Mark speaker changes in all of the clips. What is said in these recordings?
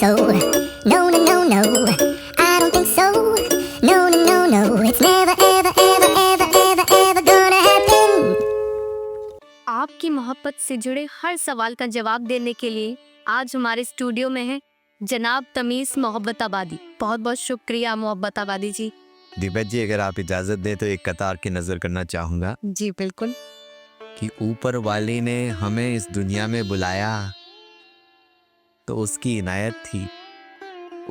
Speaker 1: so. No, no, no, no, I don't think so. No, no, no, no, it's never, ever, ever, ever, ever, ever gonna happen.
Speaker 2: आपकी मोहब्बत से जुड़े हर सवाल का जवाब देने के लिए आज हमारे स्टूडियो में है जनाब तमीज मोहब्बताबादी। बहुत बहुत शुक्रिया मोहब्बताबादी जी।
Speaker 3: दिव्या जी, अगर आप इजाज़त दें तो एक कतार की नज़र करना चाहूँगा
Speaker 2: जी बिल्कुल।
Speaker 3: कि ऊपर वाले ने हमें इस दुनिया में बुलाया तो उसकी इनायत थी।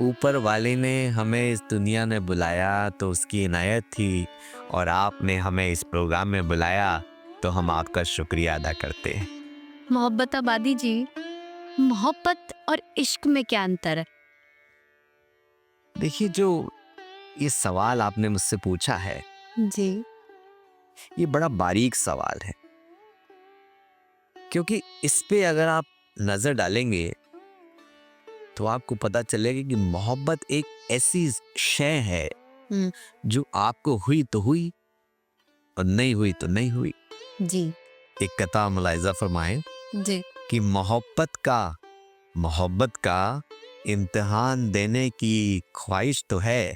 Speaker 3: ऊपर वाले ने हमें इस दुनिया में बुलाया तो उसकी इनायत थी, और आपने हमें इस प्रोग्राम में बुलाया तो हम आपका शुक्रिया अदा करते हैं।
Speaker 2: मोहब्बताबादी जी, मोहब्बत और इश्क में क्या अंतर है?
Speaker 3: देखिए, जो ये सवाल आपने मुझसे पूछा है,
Speaker 2: जी
Speaker 3: ये बड़ा बारीक सवाल है, क्योंकि इस पे अगर आप नज़र डालेंगे तो आपको पता चलेगा कि मोहब्बत एक ऐसी शय है जो आपको हुई तो हुई और नहीं हुई तो नहीं हुई।
Speaker 2: जी
Speaker 3: एक कथा मुलाहिजा फरमाएं
Speaker 2: जी
Speaker 3: कि मोहब्बत का इम्तिहान देने की ख्वाहिश तो है,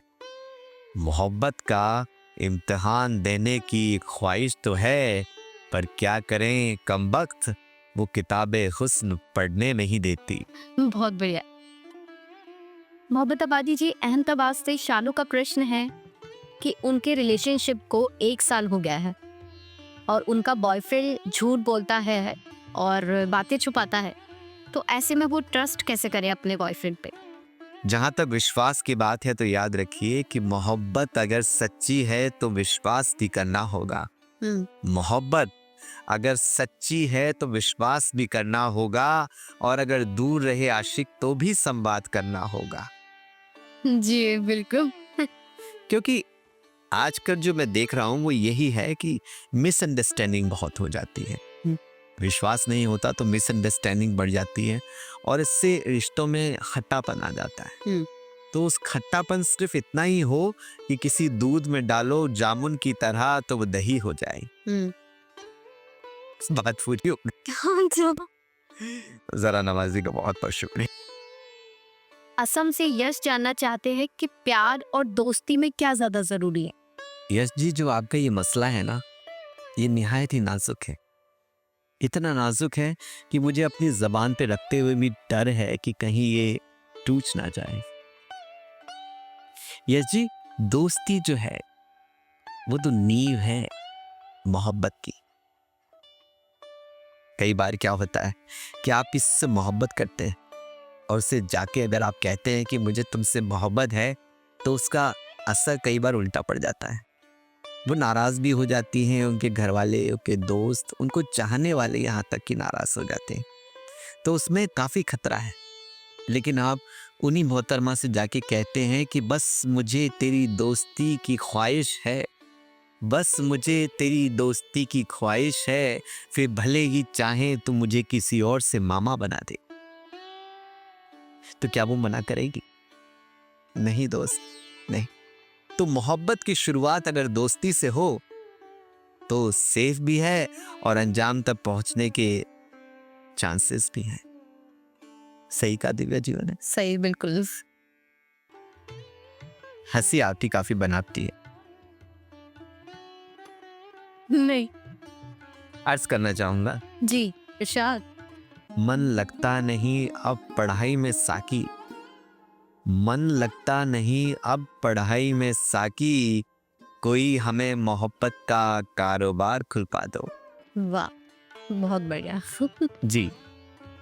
Speaker 3: मोहब्बत का इम्तिहान देने की ख्वाहिश तो है, पर क्या करें कमबख्त वो किताबे हुस्न पढ़ने नहीं देती।
Speaker 2: बहुत बढ़िया। मोहब्बताबादी जी, अहमदाबाद से शालू का प्रश्न है कि उनके रिलेशनशिप को 1 साल हो गया है और उनका बॉयफ्रेंड झूठ बोलता है और बातें छुपाता है, तो ऐसे में वो ट्रस्ट कैसे करें अपने बॉयफ्रेंड पे?
Speaker 3: जहाँ तक विश्वास की बात है तो याद रखिए कि मोहब्बत अगर सच्ची है तो विश्वास भी करना होगा। मोहब्बत अगर सच्ची है तो विश्वास भी करना होगा, और अगर दूर रहे आशिक तो भी संवाद करना होगा।
Speaker 2: जी बिल्कुल।
Speaker 3: क्योंकि आजकल जो मैं देख रहा हूँ वो यही है कि मिसअंडरस्टैंडिंग बहुत हो जाती है। विश्वास नहीं होता तो मिसअंडरस्टैंडिंग बढ़ जाती है, और इससे रिश्तों में खट्टापन आ जाता है। तो उस खट्टापन सिर्फ इतना ही हो कि किसी दूध में डालो जामुन की तरह तो वो दही हो जाए। बात पूरी हो गई। जरा नवाजी का बहुत बहुत शुक्रिया।
Speaker 2: असम से यश जानना चाहते हैं कि प्यार और दोस्ती में क्या ज्यादा जरूरी है?
Speaker 3: यश जी, जो आपका ये मसला है ना, ये निहायत ही नाजुक है। इतना नाजुक है कि मुझे अपनी जबान पे रखते हुए भी डर है कि कहीं ये टूट ना जाए। यश जी, दोस्ती जो है वो तो नींव है मोहब्बत की। कई बार क्या होता है कि आप इससे मोहब्बत करते हैं और उसे जाके अगर आप कहते हैं कि मुझे तुमसे मोहब्बत है, तो उसका असर कई बार उल्टा पड़ जाता है। वो नाराज भी हो जाती हैं, उनके घर वाले, उनके दोस्त, उनको चाहने वाले यहाँ तक कि नाराज हो जाते हैं। तो उसमें काफ़ी खतरा है। लेकिन आप उन्हीं मोहतरमा से जाके कहते हैं कि बस मुझे तेरी दोस्ती की ख्वाहिश है, बस मुझे तेरी दोस्ती की ख्वाहिश है, फिर भले ही चाहे तो मुझे किसी और से मामा बना दे। तो क्या वो मना करेगी? नहीं दोस्त, नहीं। तो मोहब्बत की शुरुआत अगर दोस्ती से हो तो सेफ भी है और अंजाम तक पहुंचने के चांसेस भी हैं। सही कहा दिव्या जी ने।
Speaker 2: सही, बिल्कुल।
Speaker 3: हंसी आपकी काफी बनाती है।
Speaker 2: नहीं।
Speaker 3: अर्ज करना चाहूंगा,
Speaker 2: जी इरशाद।
Speaker 3: मन लगता नहीं अब पढ़ाई में साकी, मन लगता नहीं अब पढ़ाई में साकी, कोई हमें मोहब्बत का कारोबार खुलवा दो।
Speaker 2: वाह, बहुत बढ़िया।
Speaker 3: जी,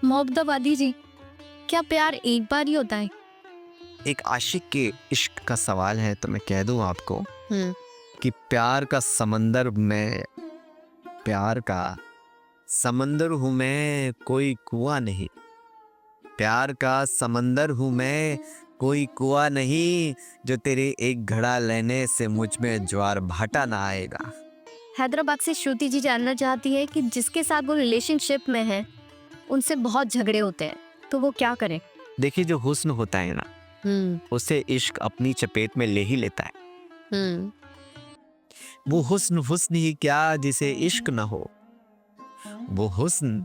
Speaker 2: मोहब्बताबादी जी, क्या प्यार एक बार ही होता है?
Speaker 3: एक आशिक के इश्क का सवाल है तो मैं कह दूं आपको कि प्यार का समंदर में, प्यार का समंदर हूं मैं, कोई कुआं नहीं। प्यार का समंदर हूं मैं, कोई कुआं नहीं, जो तेरे एक घड़ा लेने से मुझ में ज्वार भाटा ना आएगा।
Speaker 2: हैदराबाद से श्रुति जी जानना चाहती है कि जिसके साथ वो रिलेशनशिप में है उनसे बहुत झगड़े होते हैं, तो वो क्या करें?
Speaker 3: देखिए, जो हुस्न होता है ना, उसे इश्क अपनी चपेट में ले ही लेता है। वो हुस्न हुस्न ही क्या जिसे इश्क न हो, वो हुस्न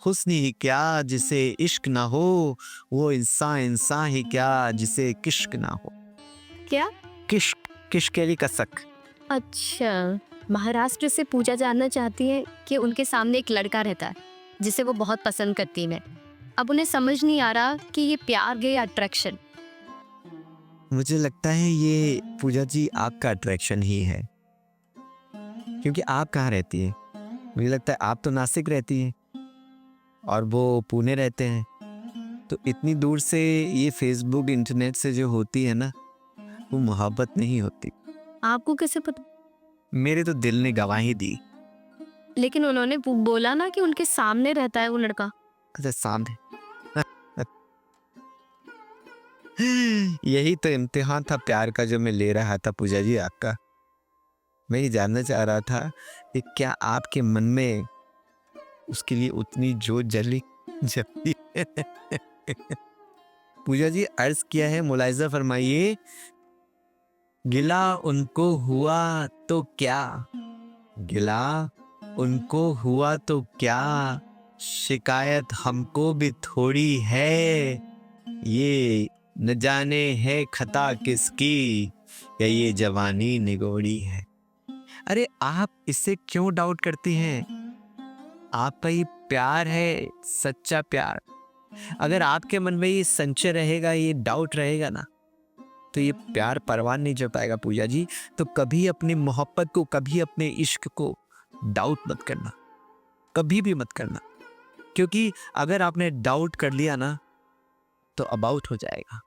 Speaker 3: हुस्न ही क्या जिसे इश्क ना हो, वो इंसान ही क्या जिसे किश्क ना हो।
Speaker 2: क्या?
Speaker 3: किश्क, किश्क के लिए कसक।
Speaker 2: अच्छा, महाराष्ट्र से पूजा जानना चाहती है कि उनके सामने एक लड़का रहता है जिसे वो बहुत पसंद करती है। अब उन्हें समझ नहीं आ रहा कि ये प्यार है या अट्रैक्शन।
Speaker 3: मुझे लगता है ये पूजा जी आपका अट्रैक्शन ही है, क्योंकि आप कहाँ रहती है? मुझे लगता है आप तो नासिक रहती हैं और वो पुणे रहते हैं, तो इतनी दूर से ये फेसबुक इंटरनेट से जो होती है ना, वो मोहब्बत नहीं होती।
Speaker 2: आपको कैसे पता?
Speaker 3: मेरे तो दिल ने गवाही दी।
Speaker 2: लेकिन उन्होंने बोला ना कि उनके सामने रहता है वो लड़का।
Speaker 3: अच्छा, सामने। यही तो इम्तिहान था प्यार का जो मैं ले रहा था पूजा जी आपका। मैं ये जानना चाह रहा था कि क्या आपके मन में उसके लिए उतनी जोत जली जबकि पूजा जी अर्ज किया है, मुलाहिजा फरमाइए। गिला उनको हुआ तो क्या, गिला उनको हुआ तो क्या, शिकायत हमको भी थोड़ी है। ये न जाने है खता किसकी, या ये जवानी निगोड़ी है। अरे आप इससे क्यों डाउट करती हैं? आपका ये प्यार है, सच्चा प्यार। अगर आपके मन में ये संशय रहेगा, ये डाउट रहेगा ना, तो ये प्यार परवान नहीं चढ़ पाएगा पूजा जी। तो कभी अपनी मोहब्बत को, कभी अपने इश्क को डाउट मत करना, कभी भी मत करना, क्योंकि अगर आपने डाउट कर लिया ना तो अबाउट हो जाएगा।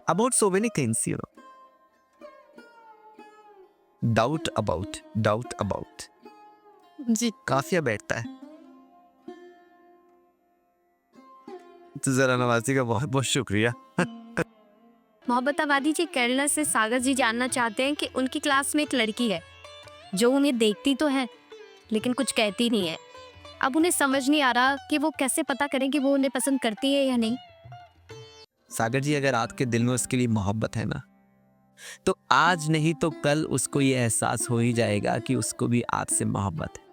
Speaker 3: About so many things, you know. Doubt about
Speaker 2: जी।
Speaker 3: काफिया बैठता है। तो जरा नवाजी का बहुत बहुत शुक्रिया।
Speaker 2: मोहब्बत आबादी जी, केरला से सागर जी जानना चाहते हैं कि उनकी क्लास में एक लड़की है जो उन्हें देखती तो है लेकिन कुछ कहती नहीं है। अब उन्हें समझ नहीं आ रहा कि वो कैसे पता करें कि वो उन्हें पसंद करती है या नहीं।
Speaker 3: सागर जी, अगर आपके दिल में उसके लिए मोहब्बत है ना, तो आज नहीं तो कल उसको ये एहसास हो ही जाएगा कि उसको भी आपसे मोहब्बत है।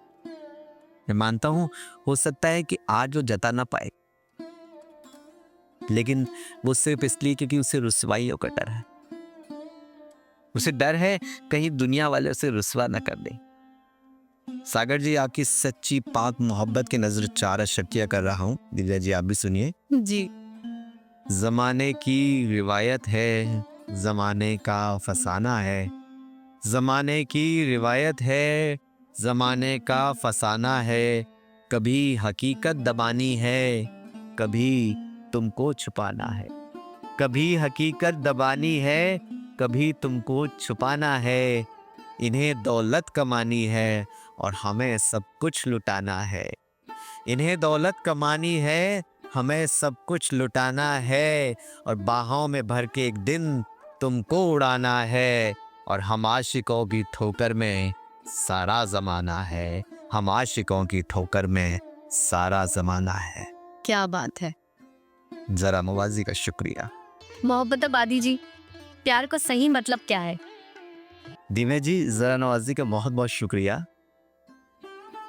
Speaker 3: मैं मानता हूं हो सकता है कि आज वो जता ना पाए, लेकिन वो सिर्फ इसलिए क्योंकि उसे रुसवाइयों का डर है। उसे डर है कहीं दुनिया वाले उसे रुसवा ना कर दें। सागर जी, आपकी सच्ची पाक मोहब्बत के नजर चार अशर्तियां कर रहा हूं। दिव्या जी, आप भी सुनिए।
Speaker 2: जी।
Speaker 3: जमाने की रिवायत है, जमाने का फसाना है, जमाने की रिवायत है, जमाने का फसाना है। कभी हकीकत दबानी है, कभी तुमको छुपाना है। कभी हकीकत दबानी है, कभी तुमको छुपाना है। इन्हें दौलत कमानी है और हमें सब कुछ लुटाना है। इन्हें दौलत कमानी है, हमें सब कुछ लुटाना है, और बाहों में भर के एक दिन तुमको उड़ाना है। और हम आशिकों की ठोकर में सारा जमाना है, हम आशिकों की ठोकर में सारा जमाना है।
Speaker 2: क्या बात है।
Speaker 3: जरा मुवाजी का शुक्रिया।
Speaker 2: मोहब्बत आबादी जी, प्यार का सही मतलब क्या है?
Speaker 3: दिव्या जी, जरा नवाजी का बहुत बहुत शुक्रिया।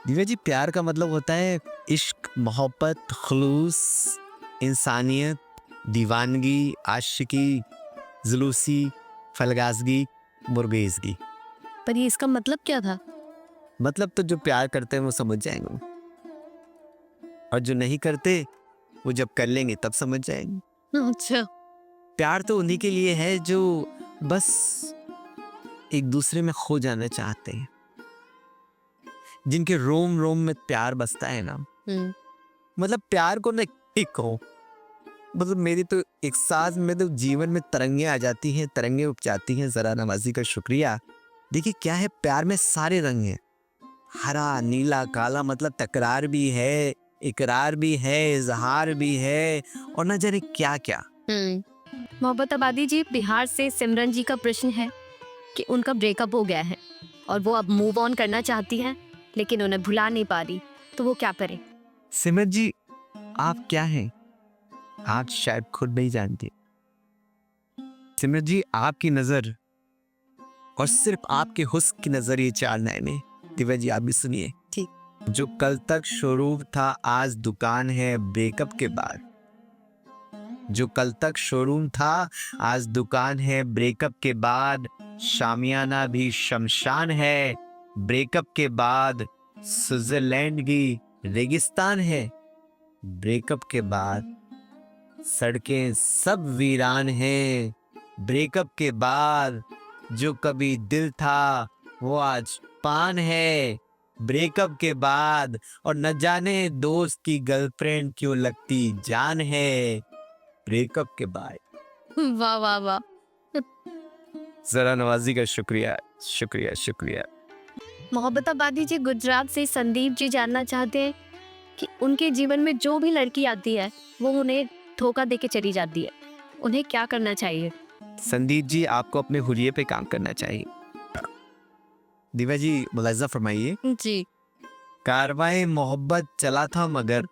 Speaker 3: दिव्या जी, प्यार का मतलब होता है इश्क, मोहब्बत, खुलूस, इंसानियत, दीवानगी, आशिकी, जुलूसी, फलगाजगी, मुरगेजगी।
Speaker 2: पर ये इसका मतलब क्या था?
Speaker 3: मतलब तो जो प्यार करते हैं वो समझ जाएंगे, और जो नहीं करते वो जब कर लेंगे तब समझ जाएंगे।
Speaker 2: अच्छा।
Speaker 3: प्यार तो उन्हीं के लिए है जो बस एक दूसरे में खो जाना चाहते हैं, जिनके रोम रोम में प्यार बसता है ना। मतलब प्यार को ना कहो, मतलब मेरी तो एक सांस में तो जीवन में तरंगे आ जाती हैं, तरंगे उपजाती हैं। जरा नवाजी का शुक्रिया। देखिए क्या है, प्यार में सारे रंग हैं, हरा नीला काला, मतलब तकरार भी है, इकरार भी है, इजहार भी है, और न जाने क्या क्या।
Speaker 2: मोहब्बत आबादी जी, बिहार से सिमरन जी का प्रश्न है कि उनका ब्रेकअप हो गया है और वो अब मूव ऑन करना चाहती हैं, लेकिन उन्हें भुला नहीं पा रही, तो वो क्या करे?
Speaker 3: सिमरन जी, आप क्या हैं आप शायद खुद नहीं जानती। सिमरन जी, आपकी नजर और सिर्फ आपके हुस्न की नजर ये चार नैने। दिव्या जी, आप भी सुनिए।
Speaker 2: ठीक।
Speaker 3: जो कल तक शोरूम था आज दुकान है ब्रेकअप के बाद। जो कल तक शोरूम था आज दुकान है ब्रेकअप के बाद। शामियाना भी शमशान है ब्रेकअप के बाद। स्विट्जरलैंड की रेगिस्तान है ब्रेकअप के बाद। सड़कें सब वीरान हैं ब्रेकअप के बाद। जो कभी दिल था वो आज पान है ब्रेकअप के बाद। और न जाने दोस्त की गर्लफ्रेंड क्यों लगती जान है ब्रेकअप के बाद।
Speaker 2: वाह वाह वाह।
Speaker 3: जरा नवाजी का शुक्रिया शुक्रिया शुक्रिया।
Speaker 2: मोहब्बताबादी जी गुजरात से संदीप जी जानना चाहते हैं कि उनके जीवन में जो भी लड़की आती है वो उन्हें धोखा देके चली जाती है, उन्हें क्या करना चाहिए?
Speaker 3: संदीप जी आपको अपने हुलिये पे काम करना चाहिए। दिव्या जी मुलाजा फरमाइए।
Speaker 2: जी।
Speaker 3: कारवाए मोहब्बत चला था मगर,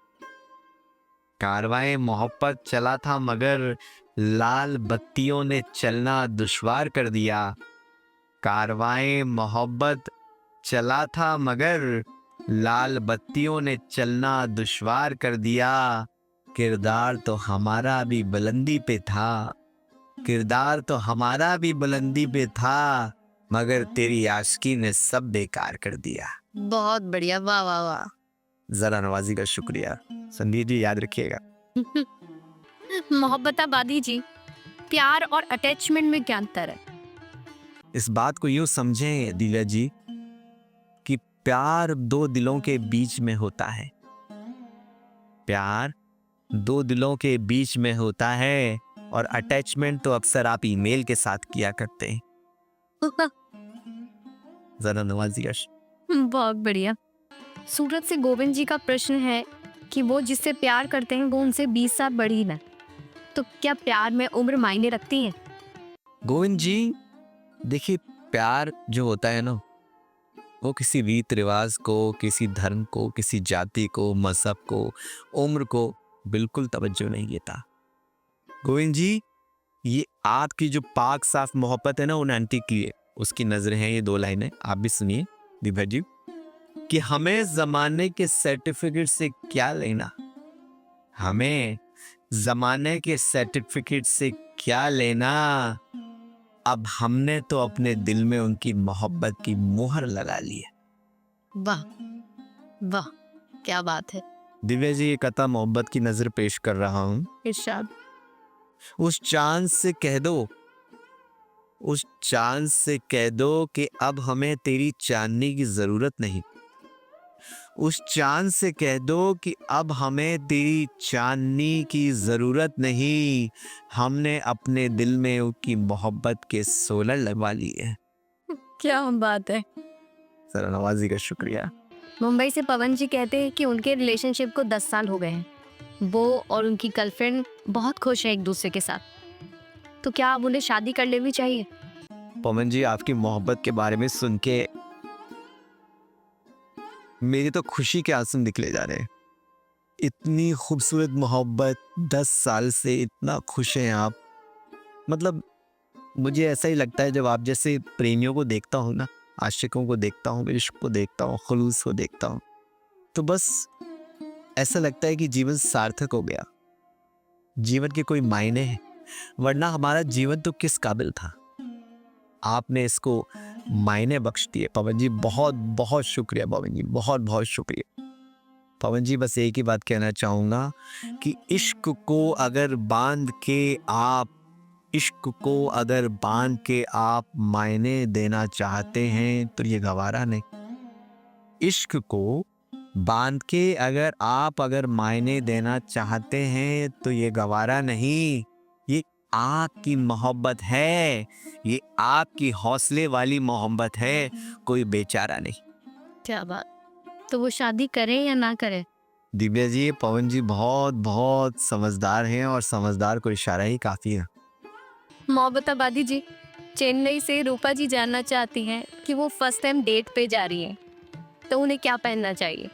Speaker 3: कारवाए मोहब्बत चला था मगर लाल बत्तियों ने चलना दुश्वार कर दिया। कारवाए मोहब्बत चला था मगर लाल बत्तियों ने चलना दुश्वार कर दिया। किरदार तो हमारा भी बुलंदी पे था, किरदार तो हमारा भी बुलंदी पे था, मगर तेरी आशिकी ने सब बेकार कर दिया।
Speaker 2: बहुत बढ़िया, वाह वाह वाह।
Speaker 3: जरा नवाजी का शुक्रिया। संदीप जी याद रखिएगा।
Speaker 2: मोहब्बताबादी जी, प्यार और अटैचमेंट में क्या अंतर है?
Speaker 3: इस बात को यूं समझें दिव्या जी कि प्यार दो दिलों के बीच में होता है। प्यार दो दिलों के बीच में होता है और अटैचमेंट तो अक्सर आप ईमेल के साथ किया करते हैं। जरा नवाजी का
Speaker 2: बहुत बढ़िया। सूरत से गोविंद जी का प्रश्न है कि वो जिससे प्यार करते हैं वो उनसे 20 साल बड़ी है, तो क्या प्यार में उम्र मायने रखती है?
Speaker 3: गोविंद जी देखिए, प्यार जो होता है ना वो किसी रीत रिवाज को, किसी धर्म को, किसी जाति को, मजहब को, उम्र को बिल्कुल तवज्जो नहीं देता। गोविंद जी ये आपकी जो पाक साफ मोहब्बत है ना उन आंटी की है, उसकी नजरें हैं ये 2 लाइनें आप भी सुनिए दिव्या जी। कि हमें जमाने के सर्टिफिकेट से क्या लेना, हमें जमाने के सर्टिफिकेट से क्या लेना, अब हमने तो अपने दिल में उनकी मोहब्बत की मोहर लगा ली है।
Speaker 2: वाह वाह, क्या बात है।
Speaker 3: दिव्या जी ये कथा मोहब्बत की नजर पेश कर रहा हूँ।
Speaker 2: इरशाद।
Speaker 3: उस चांद से कह दो, उस चांद से कह दो कि अब हमें तेरी चांदनी की जरूरत नहीं। उस चांद से कह दो कि अब हमें तेरी चांदनी की जरूरत नहीं, हमने अपने दिल में उसकी मोहब्बत के सोलर लगवा लिए है।
Speaker 2: क्या बात है।
Speaker 3: जरा नवाजी का शुक्रिया।
Speaker 2: मुंबई से पवन जी कहते हैं कि उनके रिलेशनशिप को 10 साल हो गए हैं। वो और उनकी गर्लफ्रेंड बहुत खुश हैं एक दूसरे के साथ, तो क्या अब उन्हें शादी कर लेनी चाहिए?
Speaker 3: पवन जी आपकी मोहब्बत के बारे में सुन के मेरी तो खुशी के आंसू निकले जा रहे हैं। इतनी खूबसूरत मोहब्बत, 10 साल से इतना खुश हैं आप। मतलब मुझे ऐसा ही लगता है जब आप जैसे प्रेमियों को देखता हूँ ना, आशिकों को देखता हूँ, इश्क को देखता हूँ, खुलूस को देखता हूँ, तो बस ऐसा लगता है कि जीवन सार्थक हो गया, जीवन के कोई मायने हैं। वरना हमारा जीवन तो किस काबिल था, आपने इसको मायने बख्श दिए। पवन जी बहुत बहुत शुक्रिया। पवन जी बहुत बहुत शुक्रिया। पवन जी बस एक ही बात कहना चाहूँगा कि इश्क को अगर बांध के आप, इश्क को अगर बांध के आप मायने देना चाहते हैं तो ये गवारा नहीं। इश्क को बांध के अगर मायने देना चाहते हैं तो ये गवारा नहीं। ये आपकी मोहब्बत है, ये आपकी हौसले वाली मोहब्बत है, कोई बेचारा नहीं।
Speaker 2: क्या बात। तो वो शादी करें या ना करें?
Speaker 3: दिव्या जी पवन जी बहुत बहुत समझदार हैं और समझदार को इशारा ही काफी है।
Speaker 2: मोहब्बताबादी जी, चेन्नई से रूपा जी जानना चाहती हैं कि वो फर्स्ट टाइम डेट पे जा रही हैं, तो उन्हें क्या पहनना चाहिए?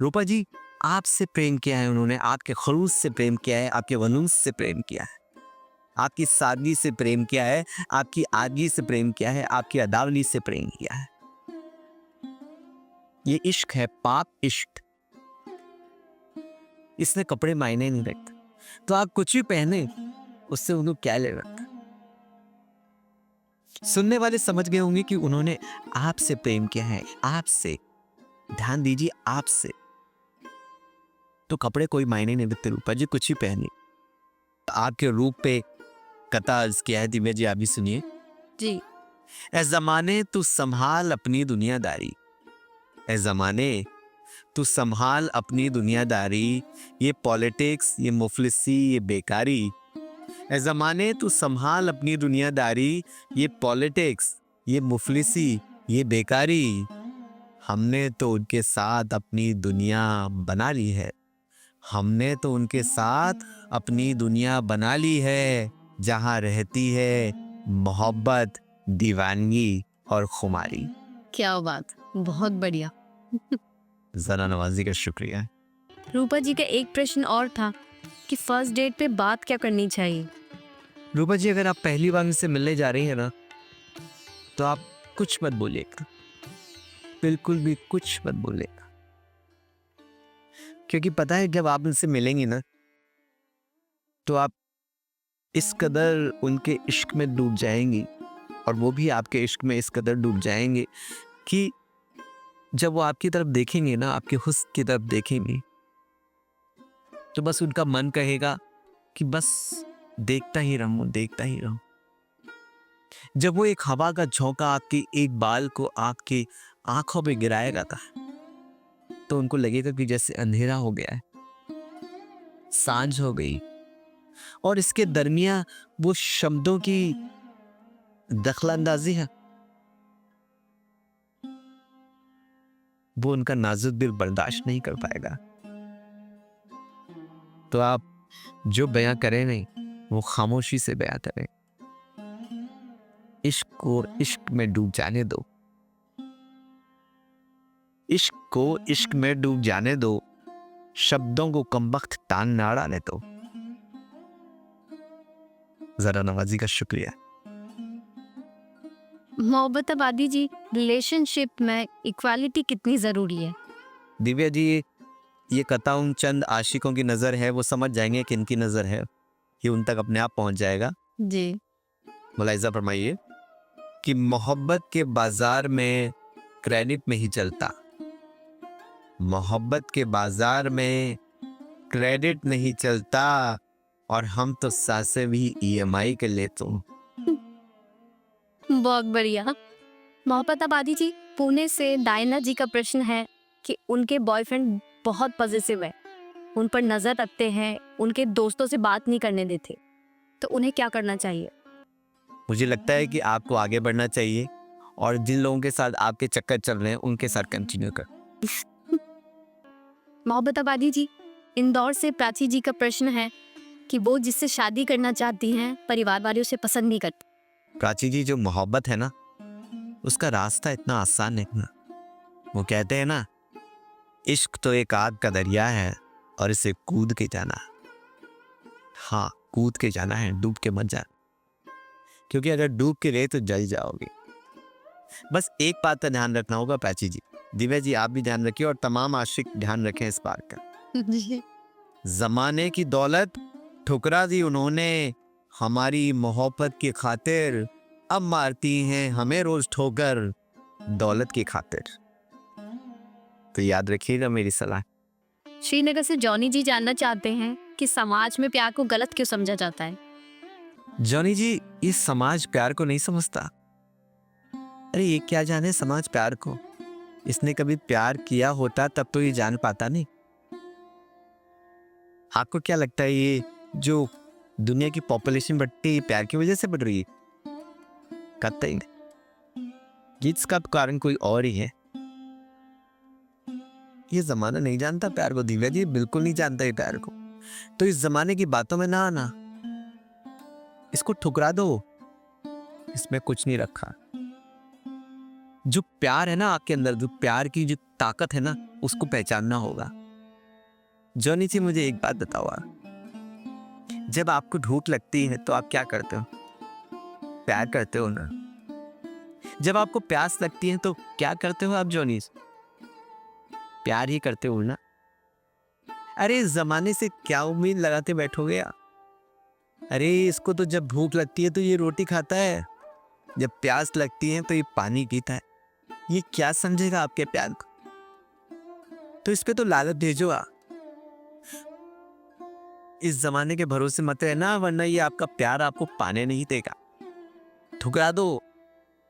Speaker 3: रूपा जी आपसे प्रेम किया है उन्होंने, आपके खलूस से प्रेम किया है, आपके वनूस से प्रेम किया है, आपकी सादगी से प्रेम किया है, आपकी आदगी से प्रेम किया है, आपकी अदावली से प्रेम किया है। ये इश्क है, पाक इश्क। इसमें कपड़े मायने नहीं रखते, तो आप कुछ भी पहने उससे उनको क्या ले रखता। सुनने वाले समझ गए होंगे कि उन्होंने आपसे प्रेम किया है, आपसे। ध्यान दीजिए, आपसे। तो कपड़े कोई मायने नहीं रखते रूपा जी, कुछ ही पहनिए। आपके रूप पे कथा अर्ज किया है, दिव्या जी आप भी सुनिए।
Speaker 2: जी।
Speaker 3: ए ज़माने तू संभाल अपनी दुनियादारी, ए ज़माने तू संभाल अपनी दुनियादारी, ये पॉलिटिक्स, ये मुफलिसी, ये बेकारी। ए ज़माने तू संभाल अपनी दुनियादारी, ये पॉलिटिक्स, ये मुफलिसी, ये बेकारी। हमने तो उनके साथ अपनी दुनिया बना ली है, हमने तो उनके साथ अपनी दुनिया बना ली है, जहाँ रहती है मोहब्बत, दीवानगी और खुमारी।
Speaker 2: क्या बात, बहुत बढ़िया।
Speaker 3: जरा नवाजी का शुक्रिया।
Speaker 2: रूपा जी का एक प्रश्न और था कि फर्स्ट डेट पे बात क्या करनी चाहिए।
Speaker 3: रूपा जी, अगर आप पहली बार उनसे मिलने जा रही हैं ना, तो आप कुछ मत बोलिएगा, बिल्कुल भी कुछ मत बोलिएगा। क्योंकि पता है जब आप उनसे मिलेंगी ना, तो आप इस कदर उनके इश्क में डूब जाएंगी और वो भी आपके इश्क में इस कदर डूब जाएंगे कि जब वो आपकी तरफ देखेंगे ना, आपके हुस्न की तरफ देखेंगे, तो बस उनका मन कहेगा कि बस देखता ही रहूं, देखता ही रहूं। जब वो एक हवा का झोंका आपके एक बाल को आपकी आंखों पे गिराएगा था, तो उनको लगेगा कि जैसे अंधेरा हो गया है, सांझ हो गई, और इसके दरमियान वो शब्दों की दखलंदाजी है, वो उनका नाजुक दिल बर्दाश्त नहीं कर पाएगा। तो आप जो बयां करें नहीं, वो खामोशी से बयां करें। इश्क को इश्क में डूब जाने दो, इश्क को इश्क में डूब जाने दो, शब्दों को कमबख्त तान ना डालने दो। जरा नवाजी का शुक्रिया।
Speaker 2: मोहब्बत आबादी जी, रिलेशनशिप में इक्वालिटी कितनी ज़रूरी है।
Speaker 3: दिव्या जी, ये कथा उन चंद आशिकों की नज़र है, वो समझ जाएंगे कि इनकी नज़र है, ये उन तक अपने आप पहुंच जाएगा।
Speaker 2: जी।
Speaker 3: मुलाहिजा फरमाइए कि मोहब्बत के बाजार में क्रेडिट में ही चलता, मोहब्बत के बाजार में क्रेडिट नहीं चलता, और हम तो सासे भी EMI के लेते हैं।
Speaker 2: बहुत बढ़िया। मोहब्बत आबादी जी, पुणे से डायना जी का प्रश्न है कि उनके बॉयफ्रेंड बहुत पॉजिटिव है, उन पर नज़र रखते हैं, उनके दोस्तों से बात नहीं करने देते, तो उन्हें क्या करना चाहिए।
Speaker 3: मुझे लगता है कि आपको आगे बढ़ना चाहिए और जिन लोगों के साथ आपके चक्कर चल रहे हैं उनके साथ कंटिन्यू कर।
Speaker 2: मोहब्बत आबादी जी, इंदौर से प्राची जी का प्रश्न है कि वो जिससे शादी करना चाहती हैं, परिवार वाले उसे पसंद नहीं करते।
Speaker 3: प्राची जी, जो मोहब्बत है ना, उसका रास्ता इतना आसान नहीं ना। वो कहते हैं ना, इश्क तो एक आग का दरिया है और इसे कूद के जाना। हाँ, कूद के जाना है, डूब के मत जाना, क्योंकि अगर डूब के गए तो जल जाओगे। बस एक बात का ध्यान रखना होगा प्राची जी, दिव्या जी आप भी ध्यान रखिए और तमाम आशिक ध्यान रखें इस बात का। जमाने की दौलत ठुकरा दी उन्होंने हमारी मोहब्बत की खातिर, अब मारती हैं हमें रोज ठोकर दौलत की खातिर। तो याद रखिएगा मेरी सलाह।
Speaker 2: श्रीनगर से जॉनी जी जानना चाहते हैं कि समाज में प्यार को गलत क्यों समझा जाता है।
Speaker 3: जॉनी जी, ये समाज प्यार को नहीं समझता। अरे ये क्या जाने समाज प्यार को, इसने कभी प्यार किया होता तब तो ये जान पाता नहीं। आपको क्या लगता है ये जो दुनिया की पॉपुलेशन बढ़ती है प्यार की वजह से बढ़ रही है? कतई नहीं, इसका कारण कोई और ही है। ये जमाना नहीं जानता प्यार को दिव्या जी, बिल्कुल नहीं जानता ये प्यार को। तो इस जमाने की बातों में ना आना, इसको ठुकरा दो, इसमें कुछ नहीं रखा। जो प्यार है ना आपके अंदर, जो प्यार की जो ताकत है ना, उसको पहचानना होगा। जॉनी जी, मुझे एक बात बताओ, जब आपको भूख लगती है तो आप क्या करते हो? प्यार करते हो ना। जब आपको प्यास लगती है तो क्या करते हो आप जॉनी? प्यार ही करते हो ना। अरे इस जमाने से क्या उम्मीद लगाते बैठोगे आप? अरे इसको तो जब भूख लगती है तो ये रोटी खाता है, जब प्यास लगती है तो ये पानी पीता है। ये क्या समझेगा आपके प्यार को? तो इस पे तो लालच भेजो आप। इस जमाने के भरोसे मत रहना, वरना ये आपका प्यार आपको पाने नहीं देगा। ठुकरा दो।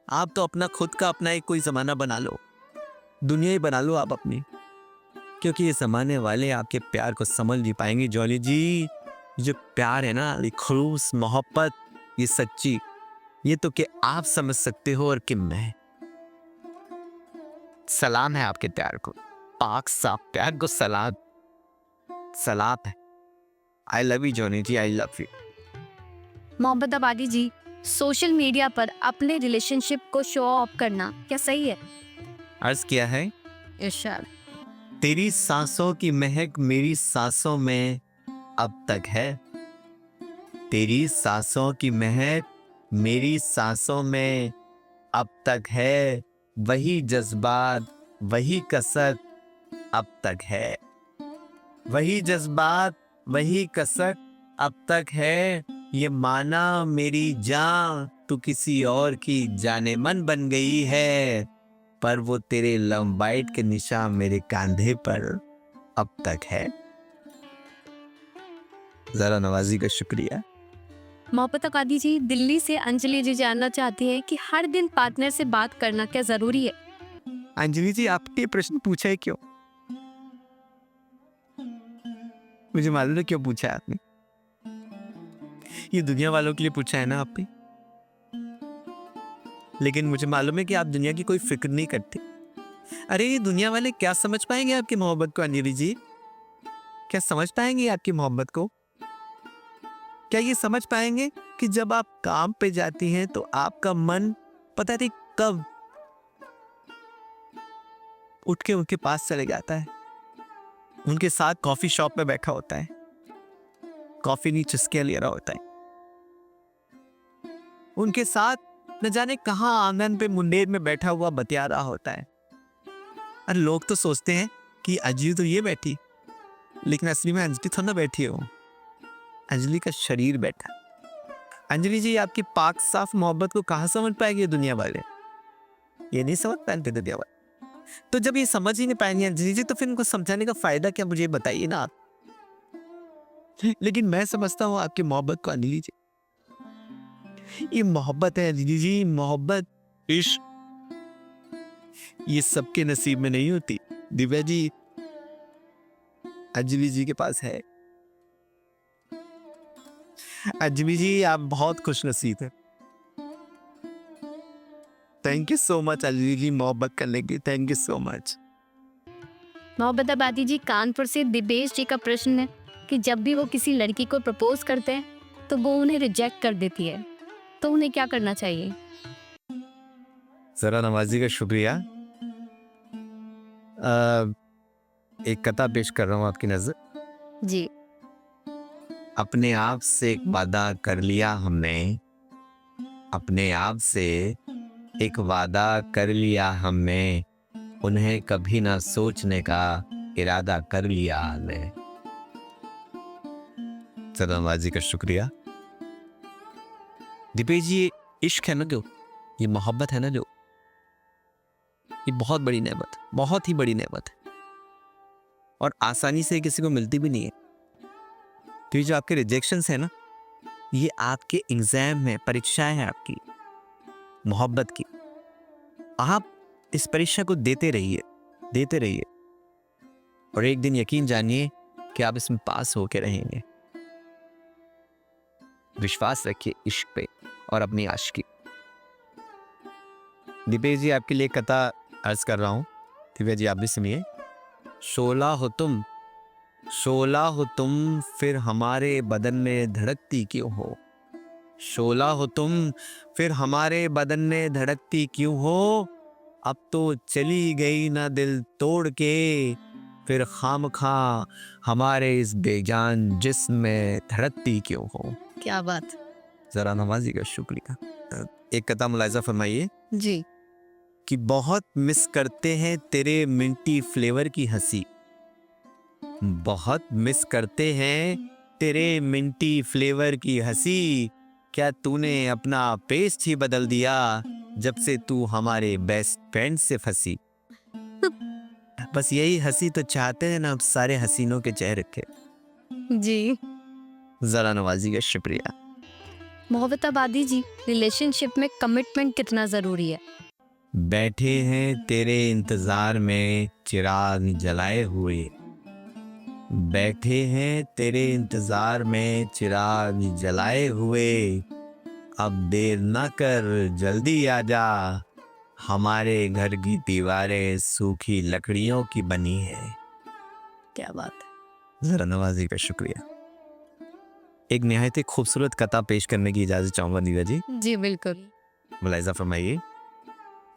Speaker 3: आप तो अपना खुद का अपना एक कोई जमाना बना लो, दुनिया ही बना लो आप अपनी, क्योंकि ये जमाने वाले आपके प्यार को समझ नहीं पाएंगे जॉली जी। जो प्यार है ना, ये खलूस मोहब्बत, ये सच्ची, ये तो कि आप समझ सकते हो और कि मैं। सलाम है आपके प्यार को, पाक साफ प्यार को सलाम, सलाम है। I love you Johnny ji, I love you.
Speaker 2: Mohammad Abadi ji, social media पर अपने रिलेशनशिप को शो ऑफ करना क्या सही है?
Speaker 3: अर्ज किया है,
Speaker 2: इरशाद।
Speaker 3: तेरी सांसों की महक मेरी सांसों में अब तक है। तेरी सांसों की महक मेरी सांसों में अब तक है। वही जज्बात वही कसक अब तक है। वही जज्बात वही कसक अब तक है। ये माना मेरी जान तू किसी और की जाने मन बन गई है, पर वो तेरे लंबाइट के निशान मेरे कांधे पर अब तक है। जरा नवाजी का शुक्रिया।
Speaker 2: मोहब्बत आबादी जी, दिल्ली से अंजलि जी जानना चाहती है कि हर दिन पार्टनर से बात करना क्या जरूरी है?
Speaker 3: अंजलि जी, आपने प्रश्न पूछा है क्यों? मुझे मालूम है क्यों पूछा है आपने। ये दुनिया वालों के लिए पूछा है ना आपने, लेकिन मुझे मालूम है कि आप दुनिया की कोई फिक्र नहीं करते। अरे ये दुनिया वाले क्या समझ पाएंगे आपकी मोहब्बत को अंजलि जी? क्या समझ पाएंगे आपकी मोहब्बत को? क्या ये समझ पाएंगे कि जब आप काम पे जाती हैं तो आपका मन पता नहीं कब उठ के उनके पास चले जाता है, उनके साथ कॉफी शॉप में बैठा होता है, कॉफी नहीं चुस्कियां ले रहा होता है, उनके साथ न जाने कहां आंगन पे मुंडेर में बैठा हुआ बतिया रहा होता है। अरे लोग तो सोचते हैं कि अंजलि तो ये बैठी, लेकिन असली में अंजलि थोड़ा ना बैठी हो, अंजलि का शरीर बैठा। अंजलि जी, आपकी पाक साफ मोहब्बत को कहां समझ पाएंगे दुनिया वाले? ये नहीं समझ पाएंगे दुनिया वाले। तो जब ये समझ ही नहीं पाएंगे अंजलि जी, तो फिर इनको समझाने का फायदा क्या, मुझे बताइए ना आप। लेकिन मैं समझता हूँ आपकी मोहब्बत को अंजलि जी। ये मोहब्बत है अंजलि जी, मोहब्बत, इश्क, ये सबके नसीब में नहीं होती। दिव्या जी, अंजलि जी के पास है। अंजलि जी, आप बहुत खुश नसीब हैं। Thank you so much Anjali ji, मोहब्बत करने की। Thank you so much.
Speaker 2: मोहब्बत आबादी जी, कानपुर से दिपेश जी का प्रश्न है कि जब भी वो किसी लड़की को प्रपोज करते हैं तो वो उन्हें रिजेक्ट कर देती है, तो उन्हें क्या करना चाहिए?
Speaker 3: जरा नवाजी का शुक्रिया। एक कथा पेश कर रहा हूँ आपकी नजर।
Speaker 2: जी।
Speaker 3: अपने आप से एक वादा कर लिया हमने, अपने आप से एक वादा कर लिया हमने, उन्हें कभी ना सोचने का इरादा कर लिया हमने। सदाबाजी का शुक्रिया। दीपेश जी, ये इश्क है ना जो, ये मोहब्बत है ना जो, ये बहुत बड़ी नेमत, बहुत ही बड़ी नेमत है, और आसानी से किसी को मिलती भी नहीं है। तो ये जो आपके रिजेक्शंस है ना, ये आपके एग्जाम है, परीक्षाएं हैं आपकी मोहब्बत की। आप इस परीक्षा को देते रहिए, देते रहिए, और एक दिन यकीन जानिए कि आप इसमें पास होके रहेंगे। विश्वास रखिए इश्क पे और अपनी आशिकी। दीपेश जी, आपके लिए कथा अर्ज कर रहा हूं। दिव्या जी, आप भी सुनिए। शोला हो तुम, शोला हो तुम, फिर हमारे बदन में धड़कती क्यों हो? शोला हो तुम, फिर हमारे बदन में धड़कती क्यों हो? अब तो चली गई ना दिल तोड़ के, फिर खामखा हमारे इस बेजान जिस्म में धड़कती क्यों हो?
Speaker 2: क्या बात।
Speaker 3: जरा नवाजी का शुक्रिया। एक कथा मुलाहिजा फरमाइए।
Speaker 2: जी।
Speaker 3: कि बहुत मिस करते हैं तेरे मिंटी फ्लेवर की हंसी। बहुत मिस करते हैं तेरे मिंटी फ्लेवर की हंसी। क्या तूने अपना पेस्ट ही बदल दिया जब से तू हमारे बेस्ट फ्रेंड से फंसी। बस यही हंसी तो चाहते हैं ना अब सारे हसीनों के चेहरे के।
Speaker 2: जी।
Speaker 3: जरा नवाजी का शुक्रिया।
Speaker 2: मोहब्बत आबादी जी, रिलेशनशिप में कमिटमेंट कितना ज़रूरी है?
Speaker 3: बैठे हैं तेरे इंतजार में चिराग जलाए हुए। बैठे हैं तेरे इंतजार में चिराग जलाए हुए। अब देर न कर जल्दी आ जा, हमारे घर की दीवारें सूखी लकड़ियों की बनी है।
Speaker 2: क्या बात है।
Speaker 3: जरा नवाजी का शुक्रिया। एक निहायत ही खूबसूरत कथा पेश करने की इजाजत चाहूंगा नीरज जी।
Speaker 2: जी बिल्कुल।
Speaker 3: मुलाहिजा फरमाइए।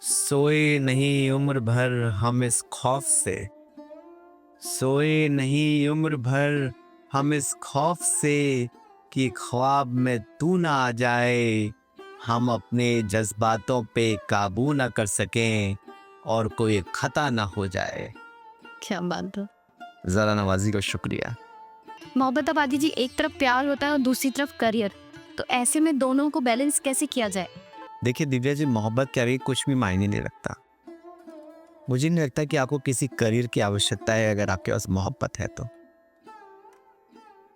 Speaker 3: सोए नहीं उम्र भर हम इस खौफ से, सोए नहीं उम्र भर हम इस खौफ से कि ख्वाब में तू ना आ जाए। हम अपने जज्बातों पे काबू ना कर सकें और कोई खता ना हो जाए।
Speaker 2: क्या बात है।
Speaker 3: जरा नवाजी का शुक्रिया।
Speaker 2: मोहब्बत आबादी जी, एक तरफ प्यार होता है और दूसरी तरफ करियर, तो ऐसे में दोनों को बैलेंस कैसे किया जाए?
Speaker 3: देखिए दिव्या जी, मोहब्बत क्या है कुछ भी मायने नहीं रखता। मुझे नहीं लगता कि आपको किसी करियर की आवश्यकता है अगर आपके पास मोहब्बत है तो।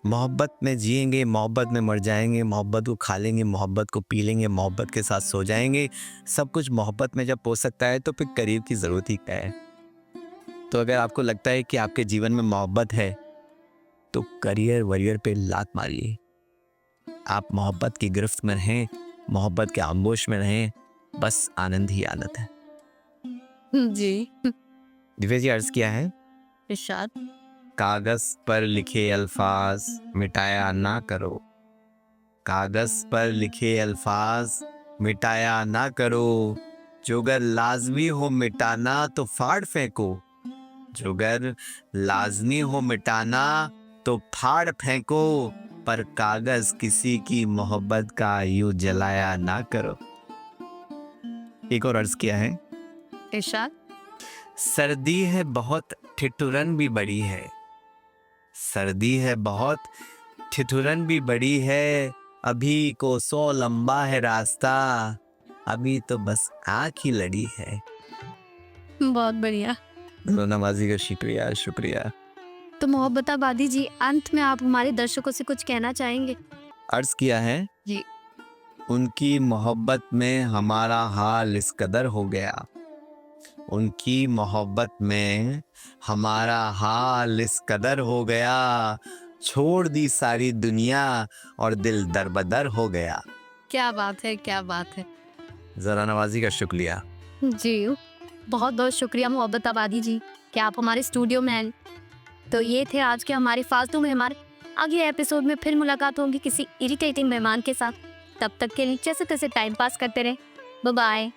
Speaker 3: मोहब्बत में जिएंगे, मोहब्बत में मर जाएंगे, मोहब्बत को खा लेंगे, मोहब्बत को पी लेंगे, मोहब्बत के साथ सो जाएंगे। सब कुछ मोहब्बत में जब हो सकता है तो फिर करियर की ज़रूरत ही क्या है। तो अगर आपको लगता है कि आपके जीवन में मोहब्बत है तो करियर वरियर पे लात मारिए। आप मोहब्बत की गिरफ्त में रहें, मोहब्बत के आमोश में रहें, बस आनंद ही आनंद है।
Speaker 2: जी।
Speaker 3: दिव्या जी, अर्ज किया है
Speaker 2: इरशाद।
Speaker 3: कागज पर लिखे अल्फाज मिटाया ना करो। कागज पर लिखे अल्फाज मिटाया ना करो। जो अगर लाजमी हो मिटाना तो फाड़ फेंको। जो अगर लाजमी हो मिटाना तो फाड़ फेंको। पर कागज किसी की मोहब्बत का यूं जलाया ना करो। एक और अर्ज किया है
Speaker 2: इरशाद।
Speaker 3: सर्दी है बहुत ठिठुरन भी बड़ी है। सर्दी है बहुत ठिठुरन भी बड़ी है। अभी को 100 लंबा है रास्ता, अभी तो बस आँख ही लड़ी है।
Speaker 2: बहुत बढ़िया।
Speaker 3: नवाजी का शुक्रिया शुक्रिया।
Speaker 2: तो मोहब्बत आबादी जी, अंत में आप हमारे दर्शकों से कुछ कहना चाहेंगे?
Speaker 3: अर्ज किया है
Speaker 2: जी।
Speaker 3: उनकी मोहब्बत में हमारा हाल इस कदर हो गया। उनकी मोहब्बत में हमारा हाल इस कदर हो गया। छोड़ दी सारी दुनिया और दिल दरबदर हो गया।
Speaker 2: क्या बात है, क्या बात है।
Speaker 3: जरा नवाजी का शुक्रिया।
Speaker 2: जी, बहुत बहुत शुक्रिया मोहब्बत आबादी जी कि आप हमारे स्टूडियो में हैं। तो ये थे आज के हमारे फालतू मेहमान। आगे एपिसोड में फिर मुलाकात होगी किसी इरिटेटिंग मेहमान के साथ। तब तक के लिए जैसे तैसे टाइम पास करते रहें। Bye bye.